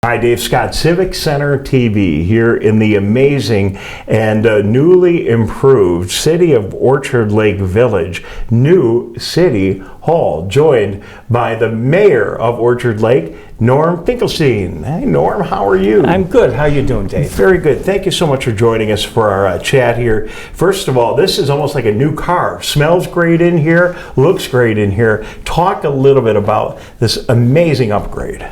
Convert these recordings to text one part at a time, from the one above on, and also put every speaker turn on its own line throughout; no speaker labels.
Hi, Dave Scott, Civic Center TV here in the amazing and newly improved city of Orchard Lake Village, new City Hall, joined by the mayor of Orchard Lake, Norm Finkelstein. Hey, Norm, how are you?
I'm good. How are you doing, Dave?
Very good. Thank you so much for joining us for our chat here. First of all, this is almost like a new car. Smells great in here, looks great in here. Talk a little bit about this amazing upgrade.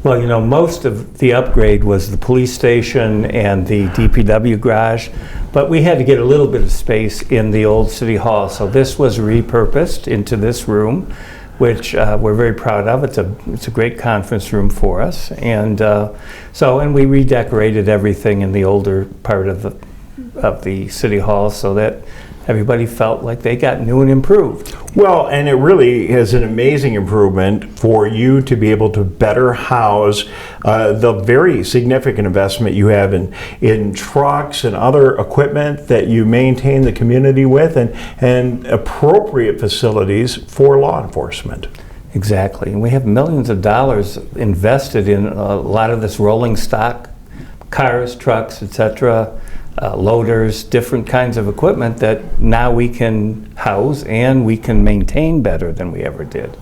Well, you know, most of the upgrade was the police station and the DPW garage, but we had to get a little bit of space in the old City Hall. So this was repurposed into this room, which we're very proud of. It's a great conference room for us. And and we redecorated everything in the older part of the City Hall so that everybody felt like they got new and improved.
Well, and it really is an amazing improvement for you to be able to better house the very significant investment you have in trucks and other equipment that you maintain the community with, and appropriate facilities for law enforcement.
Exactly. And we have millions of dollars invested in a lot of this rolling stock, cars, trucks, etc., loaders, different kinds of equipment that now we can house and we can maintain better than we ever did.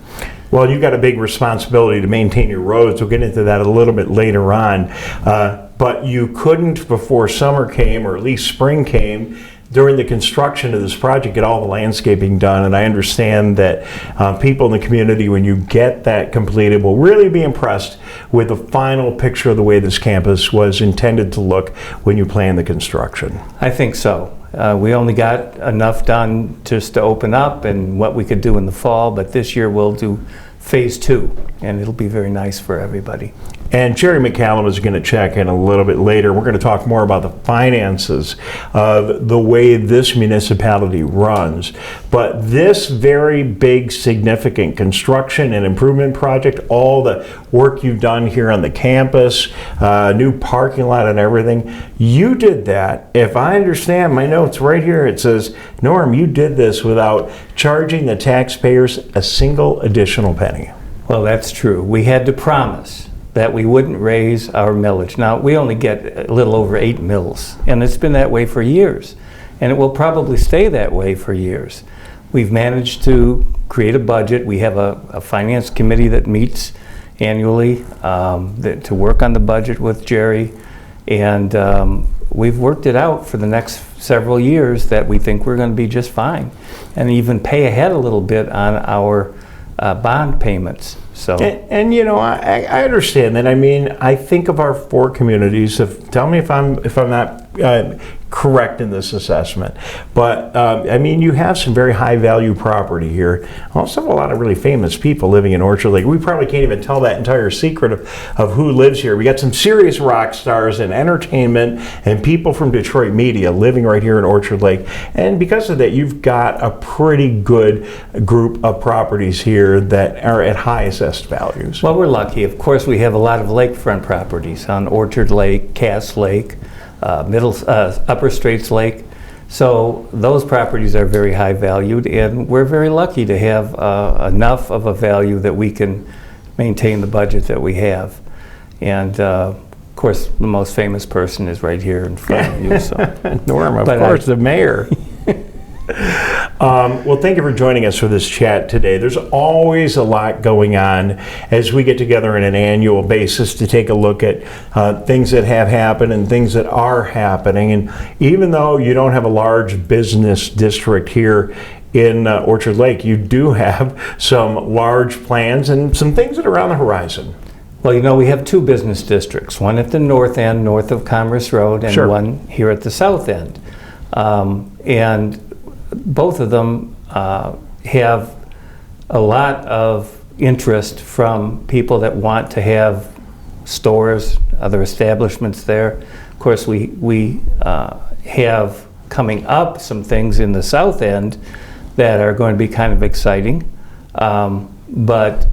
Well, you've got a big responsibility to maintain your roads. We'll get into that a little bit later on. But you couldn't, before summer came, or at least spring came, during the construction of this project, get all the landscaping done. And I understand that people in the community, when you get that completed, will really be impressed with the final picture of the way this campus was intended to look when you plan the construction.
I think so. We only got enough done just to open up and what we could do in the fall, but this year we'll do phase 2, and it'll be very nice for everybody.
And Jerry McCallum is going to check in a little bit later. We're going to talk more about the finances of the way this municipality runs. But this very big, significant construction and improvement project, all the work you've done here on the campus, new parking lot and everything, you did that. If I understand my notes right here, it says, Norm, you did this without charging the taxpayers a single additional penny.
Well, that's true. We had to promise that we wouldn't raise our millage. Now, we only get a little over 8 mills, and it's been that way for years, and it will probably stay that way for years. We've managed to create a budget. We have a finance committee that meets annually to work on the budget with Jerry, and we've worked it out for the next several years that we think we're going to be just fine, and even pay ahead a little bit on our bond payments. So,
and you know, I understand that. I mean, I think of our 4 communities. Tell me if I'm not correct in this assessment, but I mean, you have some very high value property here. Also, have a lot of really famous people living in Orchard Lake. We probably can't even tell that entire secret of who lives here. We got some serious rock stars and entertainment and people from Detroit media living right here in Orchard Lake. And because of that, you've got a pretty good group of properties here that are at high assessed values.
Well, we're lucky. Of course, we have a lot of lakefront properties on Orchard Lake, Cass Lake, Upper Straits Lake. So those properties are very high valued, and we're very lucky to have enough of a value that we can maintain the budget that we have. And of course, the most famous person is right here in front of you. So.
Norm, of course, the mayor. Well, thank you for joining us for this chat today. There's always a lot going on as we get together on an annual basis to take a look at things that have happened and things that are happening. And even though you don't have a large business district here in Orchard Lake, you do have some large plans and some things that are on the horizon.
Well, you know, we have 2 business districts, one at the north end, north of Commerce Road, and
Sure.
one here at the south end. And both of them have a lot of interest from people that want to have stores, other establishments there. Of course, we have coming up some things in the south end that are going to be kind of exciting, but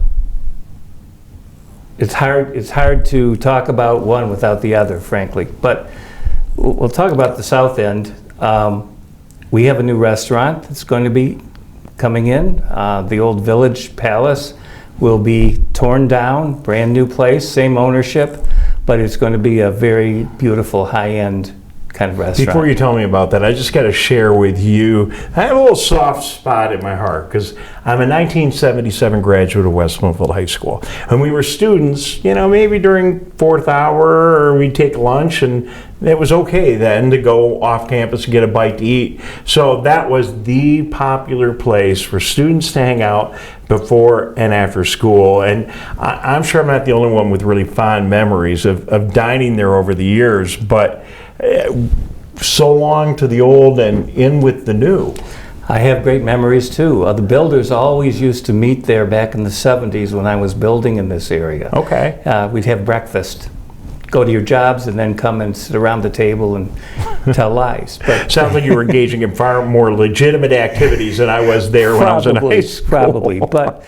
it's hard to talk about one without the other, frankly. But we'll talk about the south end. We have a new restaurant that's going to be coming in. The old Village Palace will be torn down, brand new place, same ownership. but it's going to be a very beautiful, high-end kind of restaurant.
Before you tell me about that, I just got to share with you, I have a little soft spot in my heart because I'm a 1977 graduate of West Bloomfield High School. And we were students, maybe during fourth hour or we'd take lunch, and it was okay then to go off campus and get a bite to eat. So that was the popular place for students to hang out before and after school. And I'm sure I'm not the only one with really fond memories of dining there over the years, but so long to the old and in with the new.
I have great memories too. The builders always used to meet there back in the 70s when I was building in this area.
Okay.
We'd have breakfast, go to your jobs, and then come and sit around the table and tell lies. But
sounds like you were engaging in far more legitimate activities than I was there when I was in high school.
Probably. But,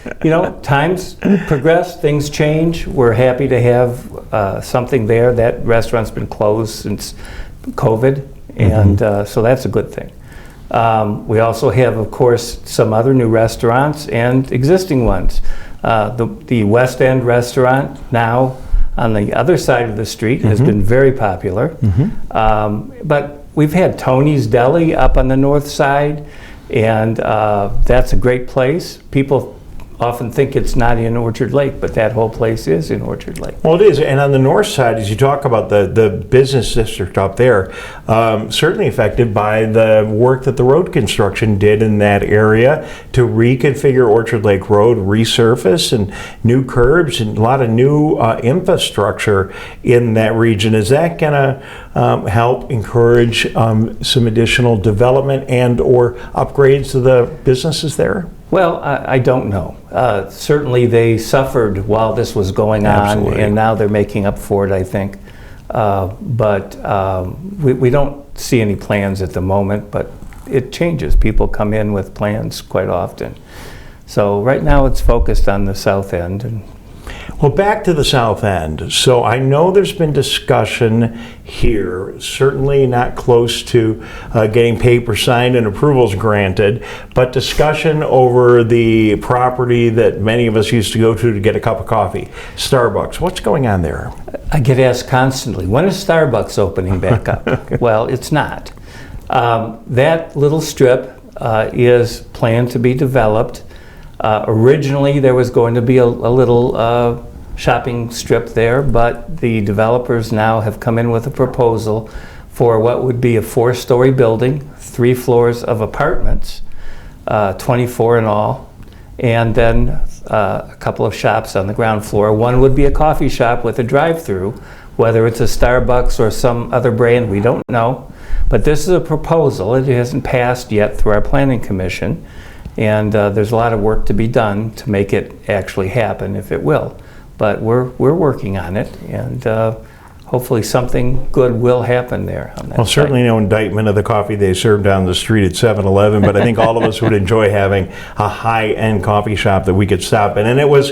times progress, things change. We're happy to have something there. That restaurant's been closed since COVID, and so that's a good thing. We also have, of course, some other new restaurants and existing ones. The West End restaurant now on the other side of the street has been very popular. But we've had Tony's Deli up on the north side, and that's a great place. People often think it's not in Orchard Lake, but that whole place is in Orchard Lake.
Well, it is. And on the north side, as you talk about the business district up there, certainly affected by the work that the road construction did in that area to reconfigure Orchard Lake Road, resurface, and new curbs, and a lot of new infrastructure in that region. Is that going to help encourage some additional development and or upgrades to the businesses there?
Well, I don't know. Certainly they suffered while this was going on,
Absolutely.
and now they're making up for it, I think. But we don't see any plans at the moment, but it changes. People come in with plans quite often. So right now it's focused on the south end.
Well, back to the south end. So I know there's been discussion here, certainly not close to getting paper signed and approvals granted, but discussion over the property that many of us used to go to get a cup of coffee, Starbucks. What's going on there?
I get asked constantly, when is Starbucks opening back up? Well, it's not. That little strip is planned to be developed. Originally, there was going to be a little shopping strip there, but the developers now have come in with a proposal for what would be a 4-story building, 3 floors of apartments, 24 in all, and then a couple of shops on the ground floor. One would be a coffee shop with a drive-through. Whether it's a Starbucks or some other brand, we don't know. But this is a proposal. It hasn't passed yet through our planning commission. And there's a lot of work to be done to make it actually happen, if it will. But we're working on it, and hopefully something good will happen there on that
Well, certainly
site.
no indictment of the coffee they serve down the street at 7-Eleven, but I think all of us would enjoy having a high-end coffee shop that we could stop in. And it was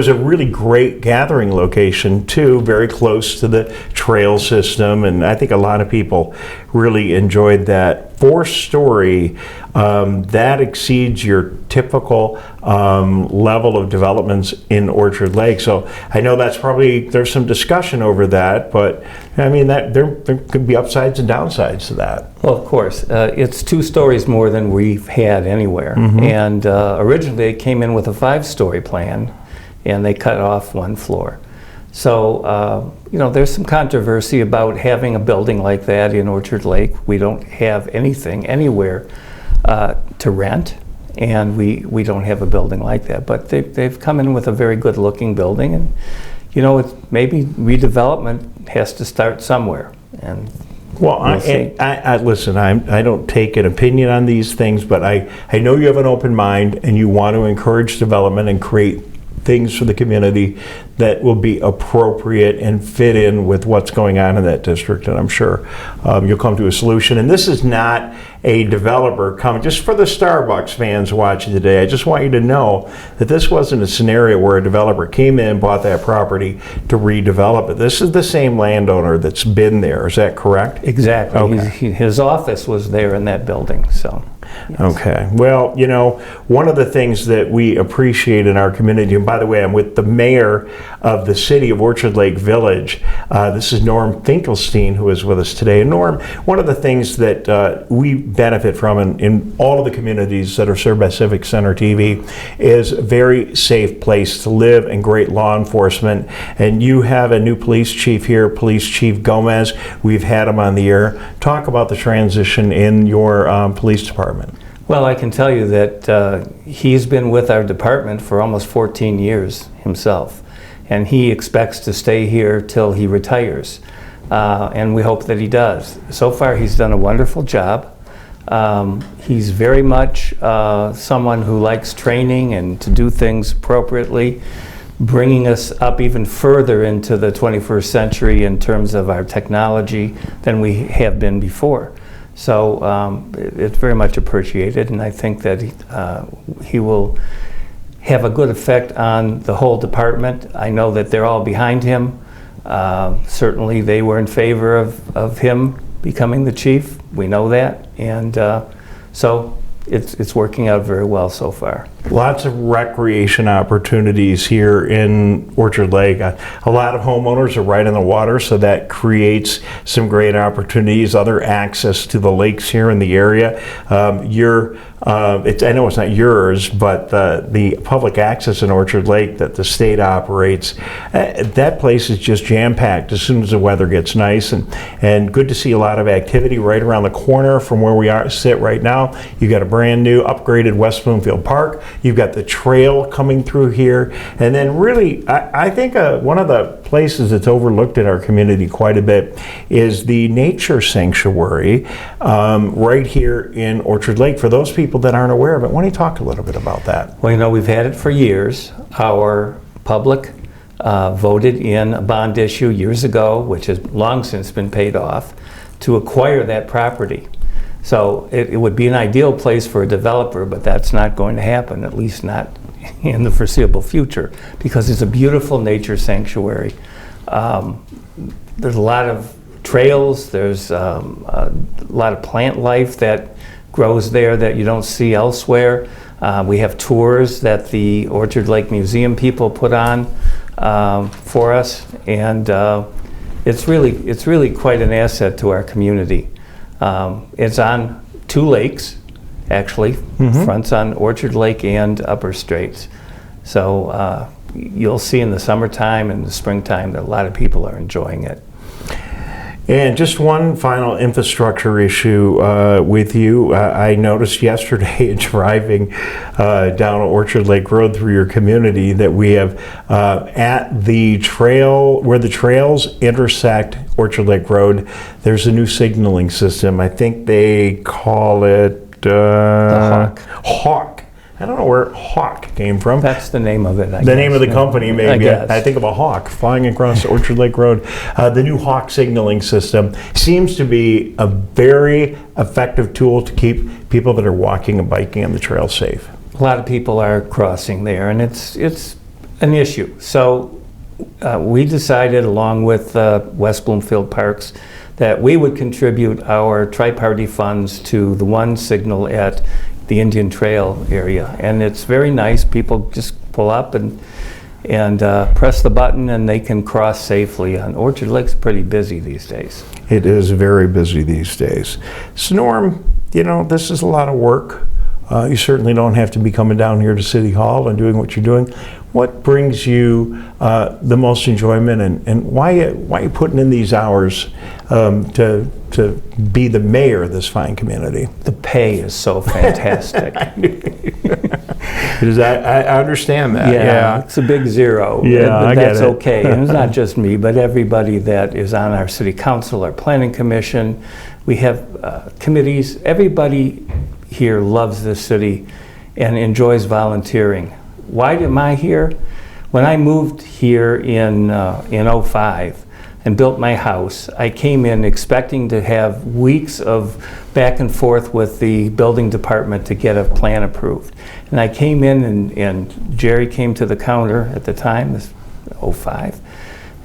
a really great gathering location, too, very close to the trail system, and I think a lot of people really enjoyed that. 4-story, that exceeds your typical level of developments in Orchard Lake. So I know there's some discussion over that, but I mean, there could be upsides and downsides to that.
Well, of course. It's 2 stories more than we've had anywhere. And originally it came in with a 5-story plan, and they cut off 1 floor. So, there's some controversy about having a building like that in Orchard Lake. We don't have anything anywhere to rent, and we don't have a building like that. But they've come in with a very good-looking building, and, it's maybe redevelopment has to start somewhere. And
Well, I listen, I don't take an opinion on these things, but I know you have an open mind and you want to encourage development and create things for the community that will be appropriate and fit in with what's going on in that district, and I'm sure you'll come to a solution. And this is not a developer coming, just for the Starbucks fans watching today, I just want you to know that this wasn't a scenario where a developer came in, bought that property to redevelop it. This is the same landowner that's been there, is that correct?
exactly.
Okay.
His office was there in that building, so. Yes.
Okay. Well, one of the things that we appreciate in our community, and by the way, I'm with the mayor of the city of Orchard Lake Village. This is Norm Finkelstein, who is with us today. And Norm, one of the things that we benefit from in all of the communities that are served by Civic Center TV is a very safe place to live and great law enforcement. And you have a new police chief here, Police Chief Gomez. We've had him on the air. Talk about the transition in your police department.
Well, I can tell you that he's been with our department for almost 14 years himself, and he expects to stay here till he retires, and we hope that he does. So far, he's done a wonderful job. He's very much someone who likes training and to do things appropriately, bringing us up even further into the 21st century in terms of our technology than we have been before. So it's very much appreciated, and I think that he will have a good effect on the whole department. I know that they're all behind him. Certainly they were in favor of him becoming the chief. We know that, and so it's working out very well so far.
Lots of recreation opportunities here in Orchard Lake. A lot of homeowners are right on the water, so that creates some great opportunities, other access to the lakes here in the area. I know it's not yours, but the public access in Orchard Lake that the state operates, that place is just jam-packed as soon as the weather gets nice, and good to see a lot of activity right around the corner from where we sit right now. You got a brand new upgraded West Bloomfield Park. You've got the trail coming through here, and then really I think one of the places that's overlooked in our community quite a bit is the nature sanctuary right here in Orchard Lake. For those people that aren't aware of it, why don't you talk a little bit about that?
Well, we've had it for years. Our public voted in a bond issue years ago, which has long since been paid off, to acquire that property. So it would be an ideal place for a developer, but that's not going to happen, at least not in the foreseeable future, because it's a beautiful nature sanctuary. There's a lot of trails, there's a lot of plant life that grows there that you don't see elsewhere. We have tours that the Orchard Lake Museum people put on for us, and it's really quite an asset to our community. It's on two lakes, actually. Fronts on Orchard Lake and Upper Straits. So you'll see in the summertime and the springtime that a lot of people are enjoying it.
And just one final infrastructure issue with you. I noticed yesterday driving down Orchard Lake Road through your community that we have at the trail, where the trails intersect Orchard Lake Road, there's a new signaling system. I think they call it
the
Hawk. I don't know where Hawk came from.
That's the name of it, I guess.
The name of the company, maybe.
I guess.
I think of a hawk flying across Orchard Lake Road. The new Hawk signaling system seems to be a very effective tool to keep people that are walking and biking on the trail safe.
A lot of people are crossing there, and it's an issue. So we decided, along with West Bloomfield Parks, that we would contribute our tri-party funds to the one signal at the Indian Trail area, and it's very nice. People just pull up and press the button, and they can cross safely. And Orchard Lake's pretty busy these days.
It is very busy these days. So Norm, this is a lot of work. You certainly don't have to be coming down here to City Hall and doing what you're doing. What brings you the most enjoyment, and why are you putting in these hours to be the mayor of this fine community?
The pay is so fantastic.
I understand that.
Yeah, it's a big zero.
Yeah,
but
I
that's
get it.
okay. And it's not just me, but everybody that is on our city council, our planning commission. We have committees. Everybody here loves this city and enjoys volunteering. Why am I here? When I moved here in '05 and built my house, I came in expecting to have weeks of back and forth with the building department to get a plan approved. And I came in, and Jerry came to the counter at the time, this '05,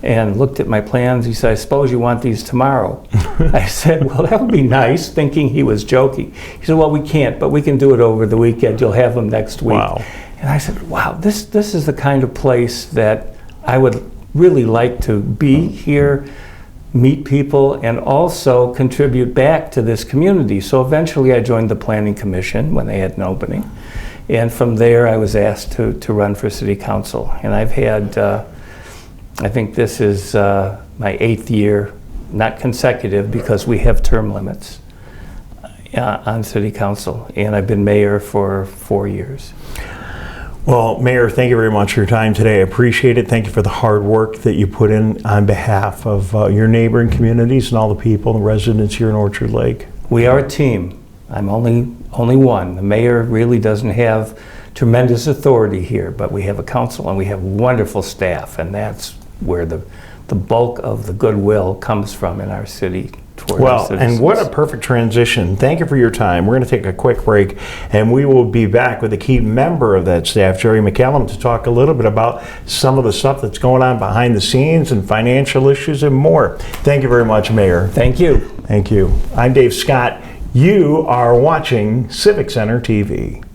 and looked at my plans. He said, I suppose you want these tomorrow. I said, well, that would be nice, thinking he was joking. He said, well, we can't, but we can do it over the weekend. You'll have them next week.
Wow.
And I said, wow, this is the kind of place that I would really like to be here, meet people, and also contribute back to this community. So eventually I joined the Planning Commission when they had an opening. And from there I was asked to run for City Council. And I've had, I think this is my 8th year, not consecutive because we have term limits on City Council. And I've been mayor for 4 years.
Well, Mayor, thank you very much for your time today. I appreciate it. Thank you for the hard work that you put in on behalf of your neighboring communities and all the people and residents here in Orchard Lake.
We are a team. I'm only one. The mayor really doesn't have tremendous authority here, but we have a council and we have wonderful staff, and that's where the bulk of the goodwill comes from in our city.
Well, and what a perfect transition. Thank you for your time. We're going to take a quick break, and we will be back with a key member of that staff, Jerry McCallum, to talk a little bit about some of the stuff that's going on behind the scenes and financial issues and more. Thank you very much, Mayor.
Thank you.
Thank you. I'm Dave Scott. You are watching Civic Center TV.